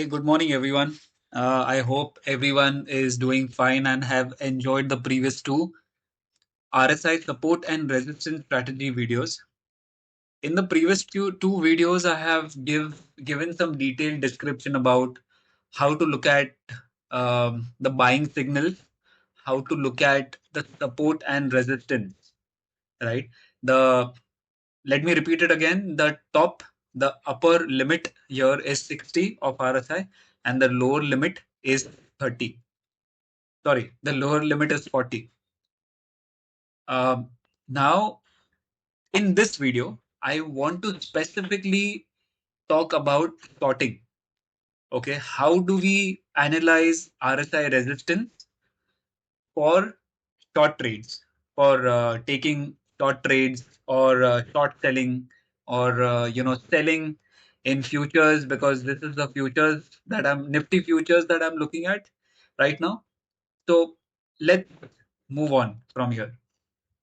good morning, everyone. I hope everyone is doing fine and have enjoyed the previous two RSI support and resistance strategy videos. In the previous two videos, I have given some detailed description about how to look at the buying signals, how to look at the support and resistance, right? The Let me repeat it again. The upper limit here is 60 of RSI, and the lower limit is 30. Sorry, the lower limit is 40. Now, in this video, I want to specifically talk about sorting. Okay, how do we analyze RSI resistance for short trades, for taking short trades or short selling or selling in futures, because this is the futures that I'm nifty futures that I'm looking at right now. So let's move on from here.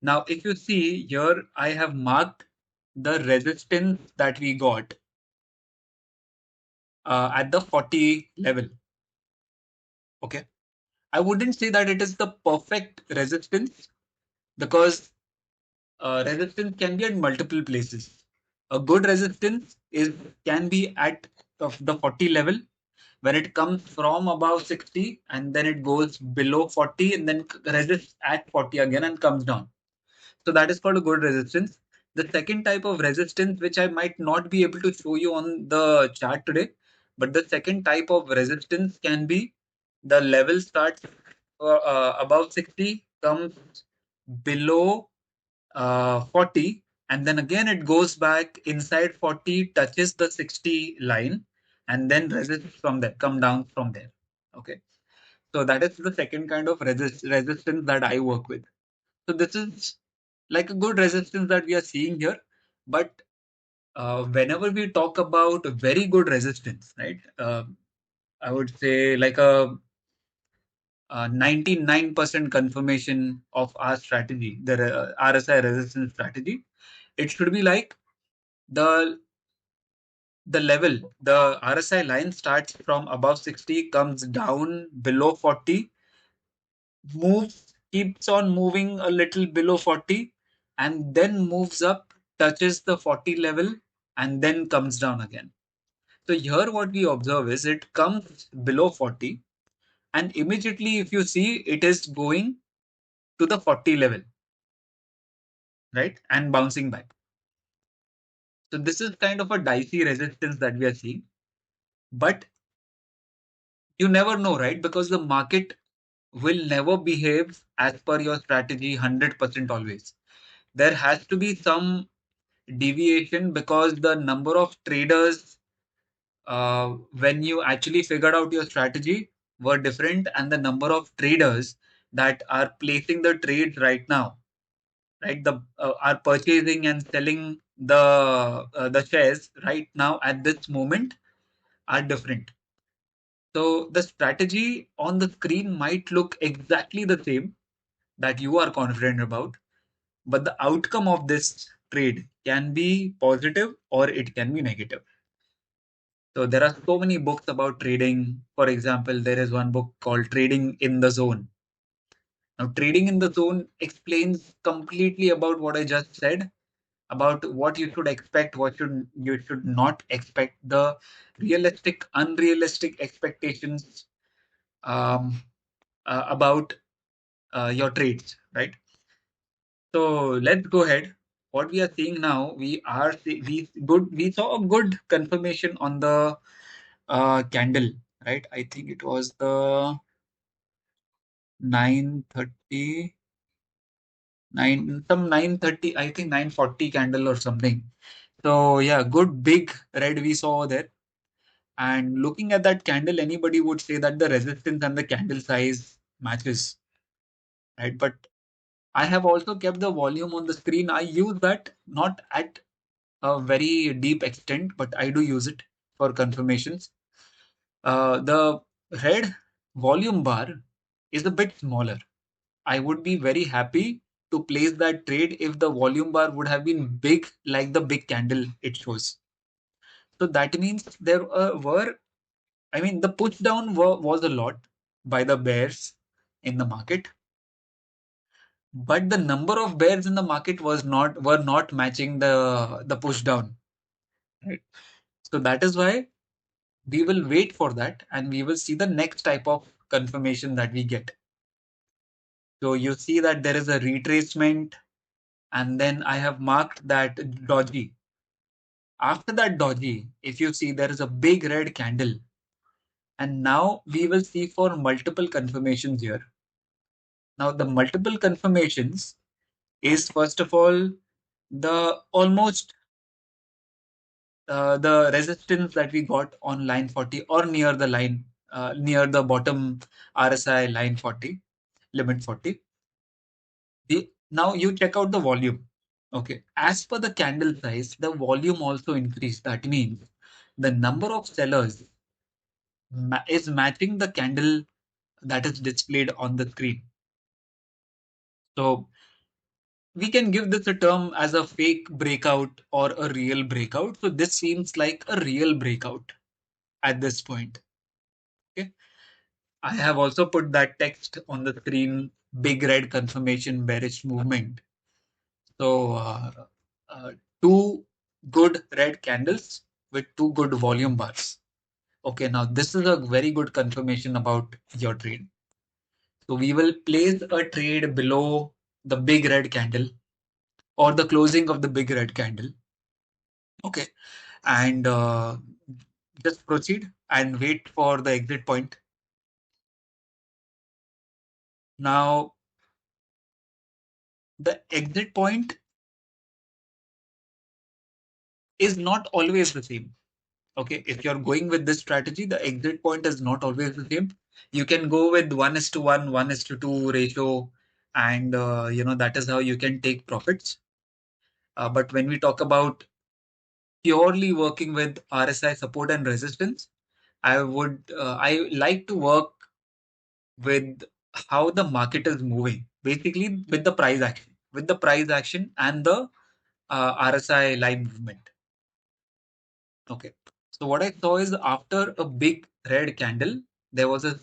Now, if you see here, I have marked the resistance that we got at the 40 level. Okay, I wouldn't say that it is the perfect resistance, because resistance can be at multiple places. A good resistance can be at the 40 level, when it comes from above 60 and then it goes below 40 and then resists at 40 again and comes down. So that is called a good resistance. The second type of resistance, which I might not be able to show you on the chart today, but the second type of resistance can be the level starts above 60, comes below 40, and then again it goes back inside 40, touches the 60 line, and then resists from there, come down from there. Okay, so that is the second kind of resistance that I work with. So this is like a good resistance that we are seeing here. But whenever we talk about very good resistance, right, I would say like a 99% confirmation of our strategy, the RSI resistance strategy, it should be like the the RSI line starts from above 60, comes down below 40, keeps on moving a little below 40, and then moves up, touches the 40 level, and then comes down again. So here what we observe is it comes below 40, and immediately if you see, it is going to the 40 level, right, and bouncing back. So this is kind of a dicey resistance that we are seeing, but you never know, right? Because the market will never behave as per your strategy 100% always. There has to be some deviation, because the number of traders when you actually figured out your strategy were different, and the number of traders that are placing the trades right now, right, the are purchasing and selling the shares right now at this moment, are different. So the strategy on the screen might look exactly the same that you are confident about, but the outcome of this trade can be positive or it can be negative. So there are so many books about trading. For example, there is one book called Trading in the Zone. Now, Trading in the Zone explains completely about what I just said, about what you should expect, what you should not expect, the realistic, unrealistic expectations um, about your trades, right? So let's go ahead. What we are seeing now, we saw a good confirmation on the candle, right? I think it was the 9:30, 9:30, I think 9:40 candle or something. So yeah, good big red we saw there. And looking at that candle, anybody would say that the resistance and the candle size matches, right? But I have also kept the volume on the screen. I use that not at a very deep extent, but I do use it for confirmations. The red volume bar is a bit smaller. I would be very happy to place that trade if the volume bar would have been big, like the big candle it shows. So that means there were I mean, the push down was a lot by the bears in the market, but the number of bears in the market were not matching the push down. Right. So that is why we will wait for that and we will see the next type of confirmation that we get. So you see that there is a retracement, and then I have marked that dodgy. After that dodgy, if you see, there is a big red candle, and now we will see for multiple confirmations here. Now the multiple confirmations is, first of all, the almost the resistance that we got on line 40 or near the line, near the bottom RSI line 40, limit 40. Now you check out the volume. Okay. As per the candle size, the volume also increased. That means the number of sellers is matching the candle that is displayed on the screen. So we can give this a term as a fake breakout or a real breakout. So this seems like a real breakout at this point. Okay. I have also put that text on the screen, big red confirmation bearish movement. So uh, two good red candles with two good volume bars. Okay, now this is a very good confirmation about your trade. So we will place a trade below the big red candle or the closing of the big red candle. Okay, and just proceed and wait for the exit point. Now, the exit point is not always the same. Okay, if you're going with this strategy, the exit point is not always the same. You can go with 1:1, 1:2 ratio, and that is how you can take profits. But when we talk about purely working with RSI support and resistance, I like to work with how the market is moving, basically with the price action and the RSI line movement. Okay. So what I saw is after a big red candle, there was a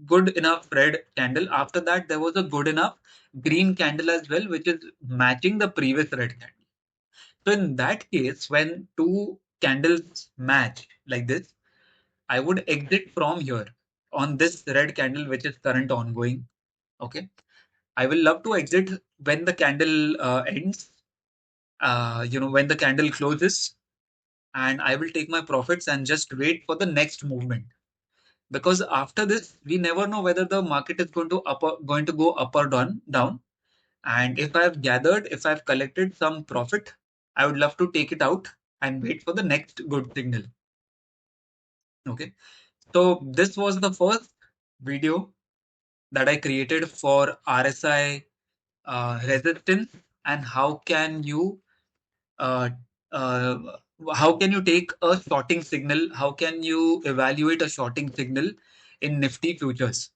good enough red candle. After that, there was a good enough green candle as well, which is matching the previous red candle. So in that case, when two candles match like this, I would exit from here on this red candle, which is current ongoing. Okay. I will love to exit when the candle ends, when the candle closes, and I will take my profits and just wait for the next movement. Because after this, we never know whether the market is going to go up or down. And if I've gathered, if I've collected some profit, I would love to take it out and wait for the next good signal. Okay. So this was the first video that I created for RSI resistance and uh, uh, how can you take a shorting signal? How can you evaluate a shorting signal in Nifty futures?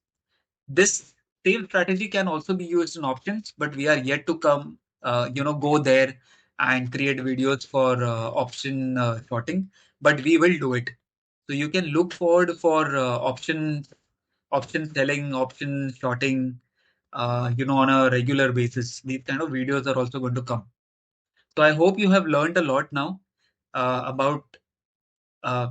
This same strategy can also be used in options, but we are yet to go there and create videos for option shorting. But we will do it. So you can look forward for option selling, option shorting, on a regular basis. These kind of videos are also going to come. So I hope you have learned a lot now about uh,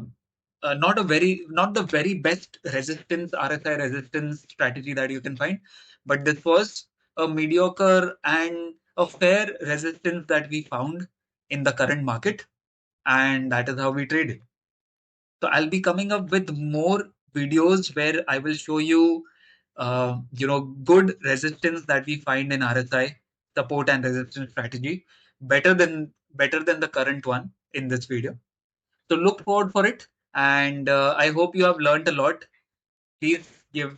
not the very best resistance RSI resistance strategy that you can find, but this was a mediocre and a fair resistance that we found in the current market, and that is how we trade it. So I'll be coming up with more videos where I will show you, good resistance that we find in RSI support and resistance strategy, better than the current one in this video. So look forward for it, and I hope you have learned a lot. Please give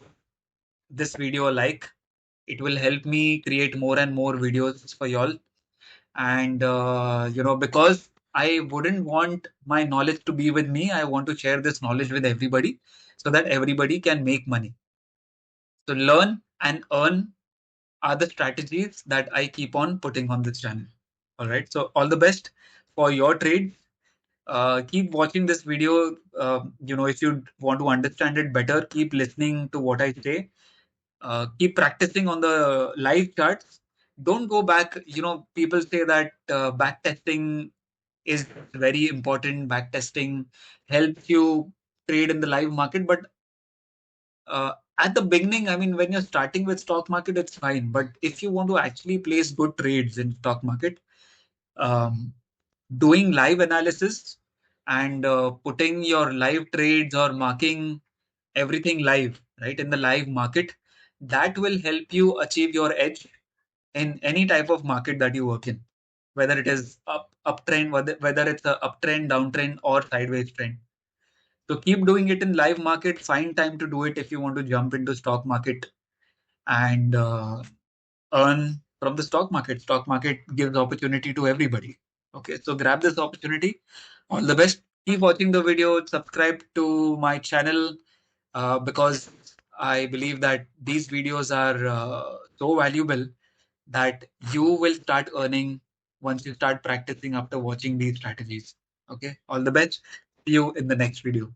this video a like. It will help me create more and more videos for y'all. And because I wouldn't want my knowledge to be with me, I want to share this knowledge with everybody so that everybody can make money. So learn and earn are the strategies that I keep on putting on this channel. All right. So all the best for your trade. keep watching this video. If you want to understand it better, keep listening to what I say. Keep practicing on the live charts. Don't go back. People say that back testing is very important. Back testing helps you trade in the live market, but at the beginning, I mean, when you're starting with stock market, it's fine. But if you want to actually place good trades in stock market, um, doing live analysis and putting your live trades or marking everything live, right, in the live market, that will help you achieve your edge in any type of market that you work in, whether it is uptrend, whether it's a uptrend, downtrend, or sideways trend. So keep doing it in live market. Find time to do it if you want to jump into stock market and earn from the stock market. Stock market gives opportunity to everybody. Okay, so grab this opportunity. All the best. Keep watching the video. Subscribe to my channel because I believe that these videos are so valuable that you will start earning once you start practicing after watching these strategies. Okay, all the best. See you in the next video.